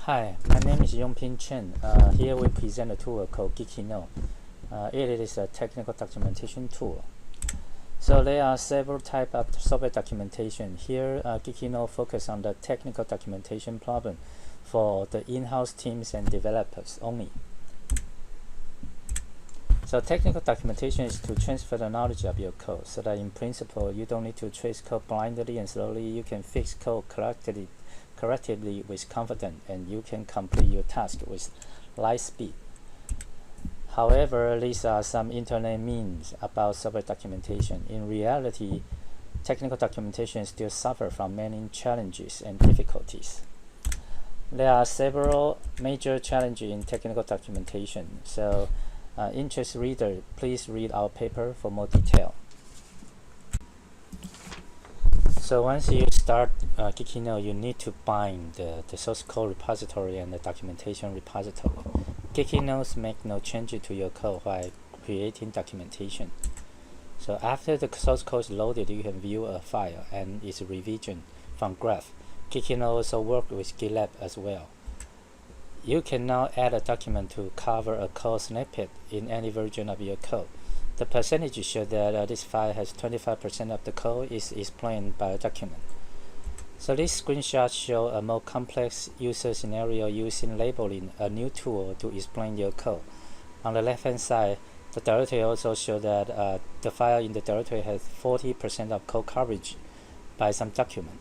Hi, my name is Yongping Chen. Here we present a tool called GeekyNote. It is a technical documentation tool. So there are several types of software documentation. Here, GeekyNote focuses on the technical documentation problem for the in-house teams and developers only. So technical documentation is to transfer the knowledge of your code so that in principle you don't need to trace code blindly and slowly. You can fix code correctly with confidence, and you can complete your task with light speed. However, these are some internet memes about software documentation. In reality, technical documentation still suffers from many challenges and difficulties. There are several major challenges in technical documentation. So, interested reader, please read our paper for more detail. So once you start GeekyNote, you need to bind the source code repository and the documentation repository. GeekyNotes make no changes to your code while creating documentation. So after the source code is loaded, you can view a file and its revision from graph. GeekyNote also works with GitLab as well. You can now add a document to cover a code snippet in any version of your code. The percentage shows that this file has 25% of the code is explained by a document. So this screenshot shows a more complex user scenario using labeling, a new tool to explain your code. On the left-hand side, the directory also shows that the file in the directory has 40% of code coverage by some document.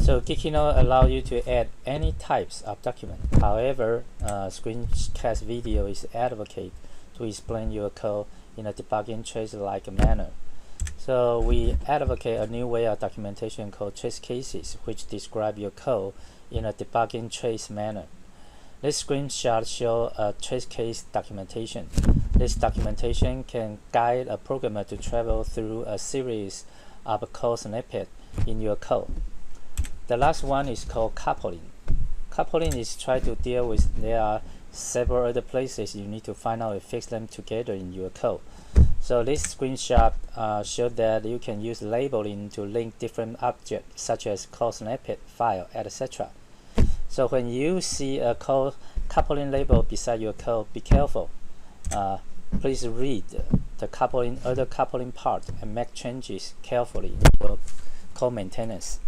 So GeekyNote allows you to add any types of document. However, screencast video is advocated to explain your code in a debugging trace-like manner. So we advocate a new way of documentation called trace cases, which describe your code in a debugging trace manner. This screenshot shows a trace case documentation. This documentation can guide a programmer to travel through a series of code snippets in your code. The last one is called coupling. Coupling is try to deal with there are several other places you need to find out and fix them together in your code. So this screenshot shows that you can use labeling to link different objects such as code snippet, file, etc. So when you see a code coupling label beside your code, be careful. Please read the other coupling part and make changes carefully in your code maintenance.